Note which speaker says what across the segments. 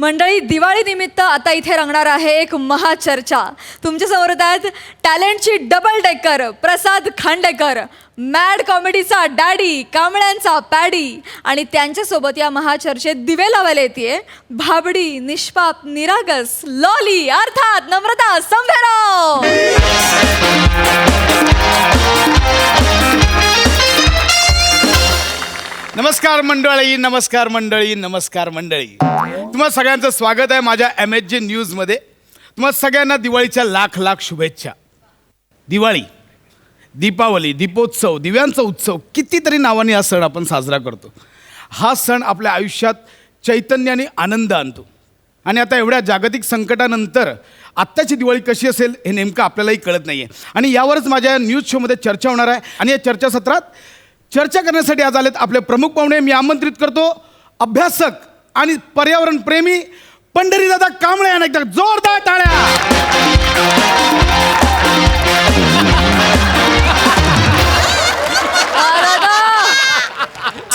Speaker 1: मंडळी, दिवाळी निमित्त आता इथे रंगणार आहे एक महाचर्चा. तुमच्या समोर आहेत टॅलेंटची डबल डेकर प्रसाद खांडेकर, मॅड कॉमेडीचा डॅडी कांबळ्यांचा पॅडी, आणि त्यांच्यासोबत या महाचर्चेत दिवे लावायला येते भाबडी निष्पाप निरागस लॉली अर्थात नम्रता संभेराव.
Speaker 2: नमस्कार मंडळी, नमस्कार मंडळी, नमस्कार मंडळी. तुम्हा सगळ्यांचं स्वागत आहे माझ्या MHJ न्यूजमध्ये. तुम्हा सगळ्यांना दिवाळीच्या लाख लाख शुभेच्छा. दिवाळी, दीपावली, दीपोत्सव, दिव्यांचा उत्सव, कितीतरी नावाने हा सण आपण साजरा करतो. हा सण आपल्या आयुष्यात चैतन्य आणि आनंद आणतो. आणि आता एवढ्या जागतिक संकटानंतर आत्ताची दिवाळी कशी असेल हे नेमकं आपल्यालाही कळत नाही आहे. आणि यावरच माझ्या न्यूज शोमध्ये चर्चा होणार आहे. आणि या चर्चासत्रात चर्चा करण्यासाठी आज आलेत आपले प्रमुख पाहुणे. मी आमंत्रित करतो अभ्यासक आणि पर्यावरण प्रेमी पंढरीदादा कांबळे यांना. एकदा जोरदार टाळ्या.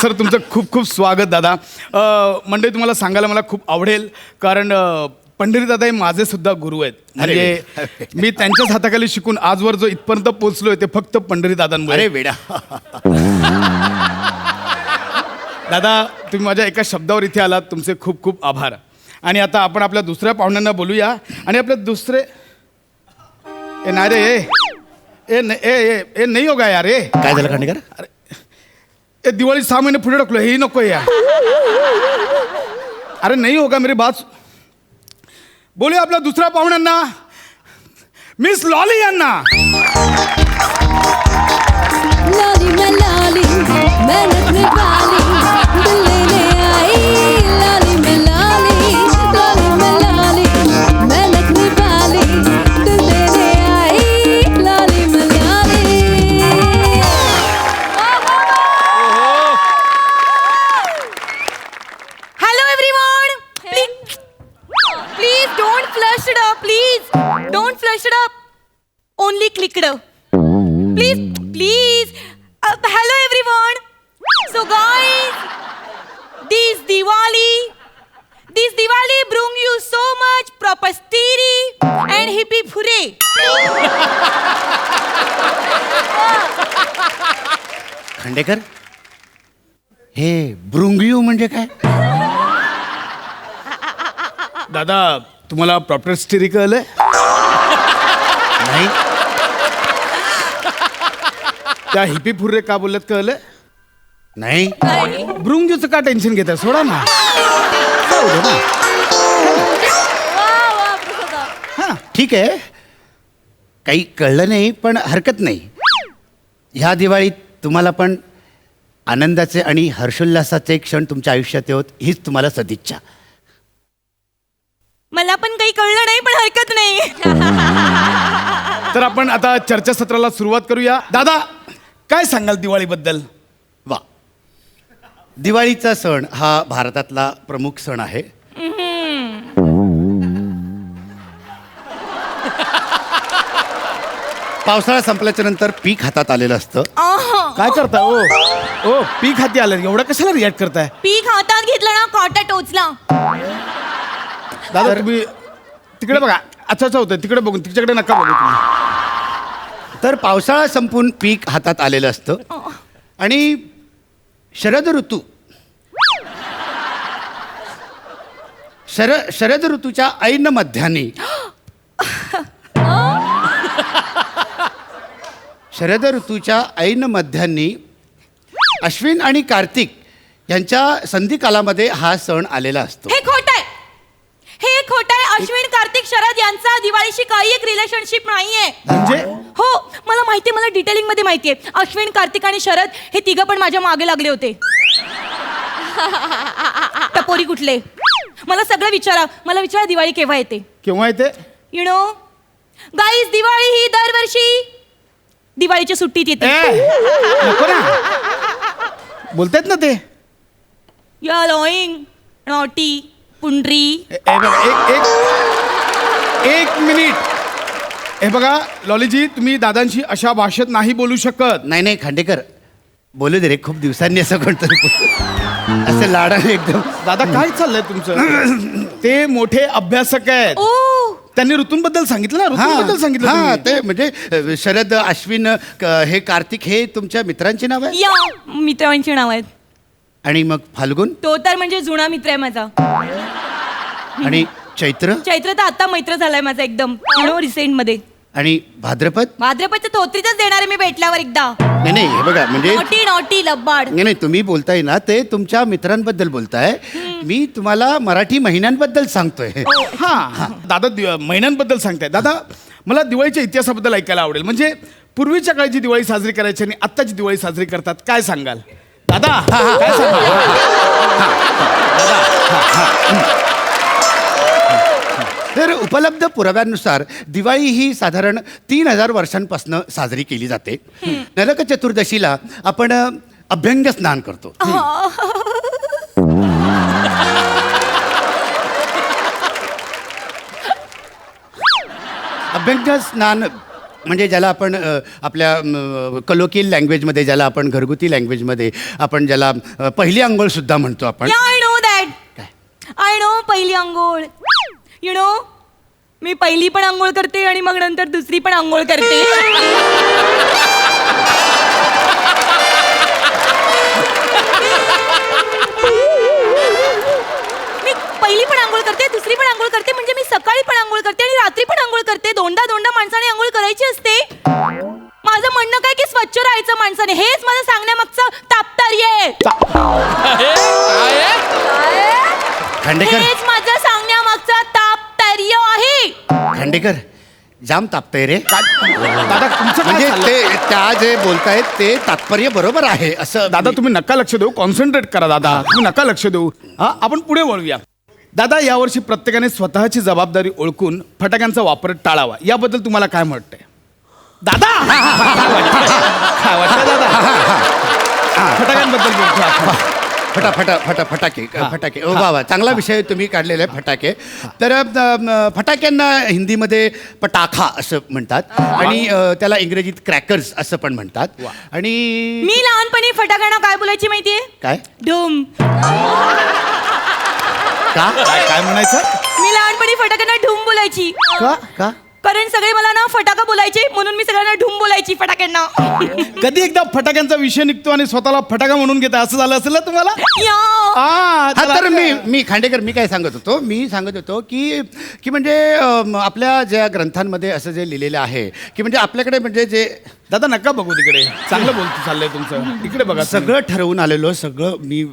Speaker 2: सर, तुमचं खूप खूप स्वागत दादा. मंडळी, तुम्हाला सांगायला मला खूप आवडेल, कारण पंढरीदादा हे माझे सुद्धा गुरु आहेत. म्हणजे मी त्यांच्याच हाताखाली शिकून आजवर जो इथपर्यंत पोहोचलोय ते फक्त पंढरीदादांमुळे.
Speaker 3: अरे वेडा.
Speaker 2: दादा, तुम्ही माझ्या एका शब्दावर इथे आलात, तुमचे खूप खूप आभार. आणि आता आपण आपल्या दुसऱ्या पाहुण्यांना बोलूया. आणि आपले दुसरे ए नाही रे, ए नाही होगा यार. ए
Speaker 3: काय झालं खांडेकर?
Speaker 2: अरे ए, दिवाळी 6 महीने पुढे ढकलो, हेही नको यार. अरे नाही होगा मेरी बात. बोलूया आपल्या दुसऱ्या पाहुण्यांना, मिस लॉली यांना.
Speaker 4: लाली मैं लाली मेहनत में वाली दिल लेने आई. लाली मैं लाली मेहनत में वाली दिल लेने आई. लाली मैं लाली.
Speaker 5: Hello everyone. Please don't flush it up. Please don't flush it up. Only click it up. Please. Hello everyone. So guys, this Diwali bring you so much prosperity and hippie pure.
Speaker 3: Khandekar, हे ब्रुंगियू म्हणजे काय?
Speaker 2: दादा, तुम्हाला proper स्टिरी कळलंय?
Speaker 3: नाही.
Speaker 2: त्या हिपी hooray का बोलत कळलं?
Speaker 3: नाही.
Speaker 2: भृंगीचं का टेन्शन घेताय? सोडा ना. जाऊ दे ना.
Speaker 3: हां, ठीक आहे. काही कळलं नाही पण हरकत नाही. ह्या दिवाळीत तुम्हाला पण आनंदाचे आणि हर्षोल्लासाचे क्षण तुमच्या आयुष्यात येवोत, हीच तुम्हाला सदिच्छा.
Speaker 5: मला पण काही कळलं नाही पण हरकत नाही.
Speaker 2: तर आपण आता चर्चासत्राला सुरुवात करूया. दादा, काय सांगाल दिवाळीबद्दल?
Speaker 3: वा. दिवाळीचा सण हा भारतातला प्रमुख सण आहे. पावसाळा संपल्याच्या नंतर पीक हातात आलेलं असतं.
Speaker 2: काय करताय? ओ पीक हाती आलं, एवढं कशाला रिॲक्ट करताय?
Speaker 5: पीक हातात घेतलं ना, काटा टोचला.
Speaker 2: दादा, तुम्ही तिकडे बघा. अच्छा होतं, तिकडे बघून, तिच्याकडे नका बघू तुम्ही.
Speaker 3: तर पावसाळा संपून पीक हातात आलेलं असतं आणि शरद ऋतूच्या ऐन मध्यानी अश्विन आणि कार्तिक यांच्या संधिकालामध्ये हा सण आलेला असतो.
Speaker 5: हे खोट आहे. अश्विन कार्तिक शरद यांचा दिवाळीशी काही एक रिलेशनशिप नाहीये.
Speaker 2: म्हणजे
Speaker 5: हो, मला माहितीये, मला डिटेलिंग मध्ये माहितीये. अश्विन कार्तिक आणि शरद हे तिघं पण माझ्या मागे लागले होते. टपोरी कुठले? मला सगळं विचारा. मला विचारा दिवाळी केव्हा येते.
Speaker 2: केव्हा येते?
Speaker 5: यु नो गाईज, दिवाळी ही दरवर्षी दिवाळीच्या सुट्टीत येते.
Speaker 2: नको ना, बोलतायत ना ते.
Speaker 5: यू आर लॉईंग नॉटी पुंडरी.
Speaker 2: एक मिनिट. हे बघा लॉलीजी, तुम्ही दादांशी अशा भाषेत नाही बोलू शकत.
Speaker 3: नाही खांडेकर, बोलू दे रे, खूप दिवसांनी असं कोणतरी असं लाडाने एकदम.
Speaker 2: दादा काय चाललंय तुमचं? ते मोठे अभ्यासक आहेत.
Speaker 5: ओ
Speaker 2: त्यांनी ऋतूंबद्दल सांगितलं ना, ऋतूंबद्दल सांगितलं
Speaker 3: हा,
Speaker 2: तुम्ही.
Speaker 3: ते म्हणजे शरद, अश्विन, हे कार्तिक हे तुमच्या मित्रांची नाव आहे.
Speaker 5: या मित्रांची नाव आहेत.
Speaker 3: आणि मग फाल्गुन
Speaker 5: तो तर म्हणजे जुना मित्र आहे माझा.
Speaker 3: आणि चैत्र
Speaker 5: चैत्र तर आता मैत्र झालाय माझा एकदम रिसेंट मध्ये.
Speaker 3: आणि भाद्रपद.
Speaker 5: भाद्रपदच्या तोत्रीतच देणार आहे मी भेटल्यावर एकदा.
Speaker 3: नाही नाही, हे बघा म्हणजे
Speaker 5: नॉटी नॉटी लब्बाड.
Speaker 3: नाही नाही, तुम्ही बोलताय ना ते तुमच्या मित्रांबद्दल बोलताय. मी तुम्हाला मराठी महिन्यांबद्दल सांगतोय.
Speaker 2: हा दादा महिन्यांबद्दल सांगताय. दादा मला दिवाळीच्या इतिहासाबद्दल ऐकायला आवडेल. म्हणजे पूर्वीच्या काळी जी दिवाळी साजरी करायची आणि आत्ताची दिवाळी साजरी करतात, काय सांगाल दादा? काय
Speaker 3: तर उपलब्ध पुराव्यानुसार दिवाळी ही साधारण 3000 वर्षांपासून साजरी केली जाते. नरक चतुर्दशीला आपण अभ्यंग स्नान करतो. अभ्यंग स्नान म्हणजे ज्याला आपण आपल्या कलोकियल लँग्वेजमध्ये, ज्याला आपण घरगुती लँग्वेजमध्ये आपण ज्याला पहिली आंघोळ सुद्धा म्हणतो आपण.
Speaker 5: I know that.
Speaker 3: काय?
Speaker 5: आय नो पहिली आंघोळ. यु नो मी पहिली पण आंघोळ करते आणि मग नंतर दुसरी पण आंघोळ करते. मी पहिली पण आंघोळ करते, दुसरी पण आंघोळ करते, म्हणजे मी सकाळी पण आंघोळ करते आणि रात्री पण आंघोळ करते. दोनदा माणसाने आंघोळ करायची असते. माझं म्हणणं काय की स्वच्छ राहायचं माणसाने, हेच माझं सांगण्यामागचं तात्पर्य आहे.
Speaker 3: खांडेकर
Speaker 5: हेच माझं सांगण्यामागचं तात्पर्य आहे.
Speaker 3: खांडेकर जाम तापतंय रे.
Speaker 2: दादा तुमचं काय
Speaker 3: म्हणजे
Speaker 2: चाललंय?
Speaker 3: ते त्या जे बोलतायत ते तात्पर्य बरोबर आहे असं.
Speaker 2: दादा तुम्ही नका लक्ष देऊ, कॉन्सन्ट्रेट करा दादा, तुम्ही नका लक्ष देऊ. हा आपण पुढे वळूया. दादा यावर्षी प्रत्येकाने स्वतःची जबाबदारी ओळखून फटाक्यांचा वापर टाळावा, याबद्दल तुम्हाला काय वाटतंय दादा? काय वाटतं दादा? फटाक्यांबद्दल बोलतो आपण.
Speaker 3: फटाके ओ बाबा, चांगला विषय तुम्ही काढलेला आहे, फटाके. तर फटाक्यांना हिंदीमध्ये पटाखा असं म्हणतात आणि त्याला इंग्रजीत क्रॅकर्स असं पण म्हणतात. आणि
Speaker 5: मी लहानपणी फटाक्यांना काय बोलायची माहितीये?
Speaker 3: काय
Speaker 5: धूम.
Speaker 3: का
Speaker 2: काय म्हणायचं?
Speaker 5: मी लहानपणी फटाक्यांना ढूम बोलायची.
Speaker 3: का का
Speaker 5: कारण सगळे मला ना फटाका बोलायचे, म्हणून मी सगळ्यांना ढूम बोलायची फटाक्यांना.
Speaker 2: कधी एकदा फटाक्यांचा विषय निघतो आणि स्वतःला फटाका म्हणून घेता, असं झालं असेल ना तुम्हाला?
Speaker 5: या.
Speaker 3: हा, तर मी खांडेकर मी काय सांगत होतो की की म्हणजे आपल्या ज्या ग्रंथांमध्ये असं जे लिहिलेलं आहे की म्हणजे आपल्याकडे म्हणजे जे
Speaker 2: दादा नका बघू तिकडे, चांगलं बोलतो चाललंय तुमचं, इकडे बघा.
Speaker 3: सगळं ठरवून आलेलो सगळं मी.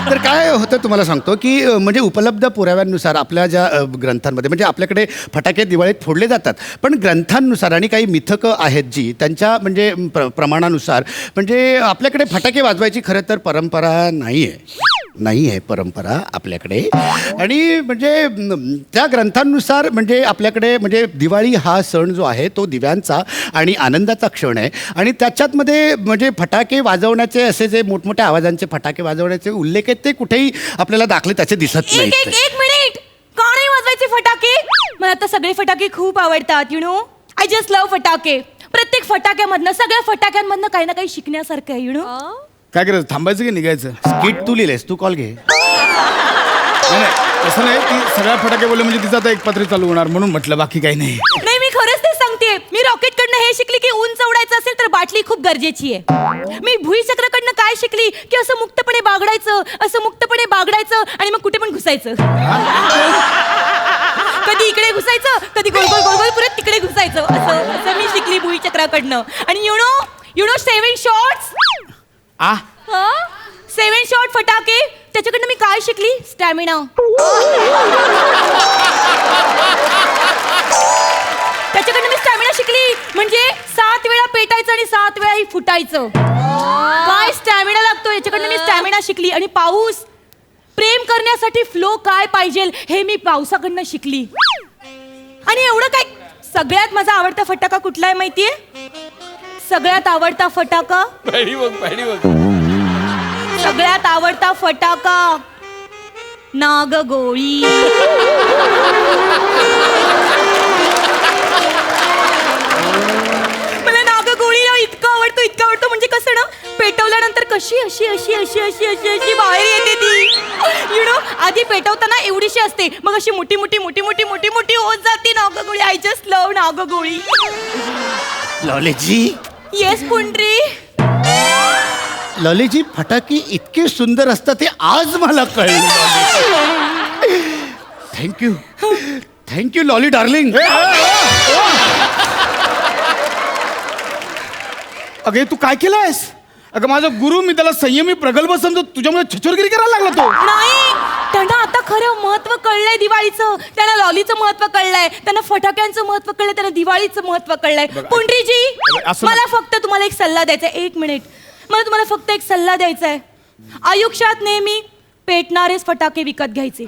Speaker 3: तर काय होतं तुम्हाला सांगतो की म्हणजे उपलब्ध पुराव्यांनुसार आपल्या ज्या ग्रंथांमध्ये म्हणजे आपल्याकडे फटाके दिवाळीत फोडले जातात, पण ग्रंथांनुसार आणि काही मिथकं आहेत जी त्यांच्या म्हणजे प्रमाणानुसार म्हणजे आपल्याकडे फटाके वाजवायची खरं तर परंपरा नाही आहे परंपरा आपल्याकडे. आणि म्हणजे त्या ग्रंथांनुसार म्हणजे आपल्याकडे म्हणजे दिवाळी हा सण जो आहे तो दिव्यांचा आणि आनंदाचा क्षण आहे. आणि त्याच्यातमध्ये म्हणजे फटाके वाजवण्याचे असे जे मोठमोठ्या आवाजांचे फटाके वाजवण्याचे उल्लेख आहेत ते कुठेही आपल्याला दाखले त्याचे दिसत
Speaker 5: एक
Speaker 3: नाहीत.
Speaker 5: एक मिनिट. का नाही वाजवायचे फटाके? मला तर सगळे फटाके खूप आवडतात. You know I just love फटाके. प्रत्येक फटाक्यामधनं, सगळ्या फटाक्यांमधनं काही ना काही शिकण्यासारखं आहे. यु नो
Speaker 2: काय करायचं, थांबायचं की निघायचं?
Speaker 3: स्किट तू लिहिलेस, तू कॉल घे.
Speaker 2: नाही तसं नाही, ती सगळ्या फटाके बोलले म्हणजे तिचं आता एक पत्र चालू होणार म्हणून म्हटलं, बाकी काही नाही.
Speaker 5: नाही, मी खरंच ते सांगते. मी रॉकेटकडनं हे शिकली की उंच उडायचं असेल तर बाटली खूप गरजेची आहे. मी भुईचक्राकडनं काय शिकली की असं मुक्तपणे बागडायचं आणि मग कुठे पण घुसायचं. कधी इकडे घुसायचं, कधी गोल गोल गोल गोल परत तिकडे घुसायचं. असं मी शिकली भुईचक्राकडनं. आणि यु नो 7 शॉट्स. 7 शॉट फटाके, त्याच्याकडनं मी काय शिकली? स्टॅमिना. त्याच्याकडनं मी स्टॅमिना शिकली. म्हणजे 7 वेळा पेटायचं आणि 7 वेळा फुटायचं. काय स्टॅमिना लागतो याच्याकडनं मी स्टॅमिना शिकली. आणि पाऊस, प्रेम करण्यासाठी फ्लो काय पाहिजे हे मी पावसाकडनं शिकली. आणि एवढं काय, सगळ्यात माझा आवडता फटाका कुठला आहे माहितीये? सगळ्यात आवडता फटाका सगळ्यात आवडता फटाका नागगोळी. मला नागगोळीला इतकं आवडतो म्हणजे कसं ना, अशी अशी अशी अशी अशी अशी अशी बाहेर येते ती यु नो आधी पेटवताना एवढीशी असते मग अशी मोठी मोठी मोठी मोठी मोठी मोठी होत जाते नागगोळी. आय जस्ट लव्ह नागगोळी.
Speaker 3: लॉलीजी
Speaker 5: येस पुंडरी.
Speaker 3: लॉलीजी फटाके इतके सुंदर असतात ते आज मला कळलं. Thank you thank you Lolly darling.
Speaker 2: अगे तू काय केलंयस? अगं माझा गुरु, मी त्याला संयमी प्रगल्भ समजतो, तुझ्यामुळे छचोरगिरी करायला लागला तो.
Speaker 5: नाही त्यांना आता खरं महत्व कळलंय दिवाळीचं. त्यांना लॉलीचं महत्व कळलंय, त्यांना फटाक्यांचं महत्व कळलंय, त्यांना दिवाळीचं महत्व कळलंय. पुंडरीजी
Speaker 2: असं
Speaker 5: मला फक्त तुम्हाला एक सल्ला द्यायचा आहे. 1 मिनिट मला तुम्हाला फक्त एक सल्ला द्यायचा आहे. आयुष्यात नेहमी पेटणारेच फटाके विकत घ्यायचे.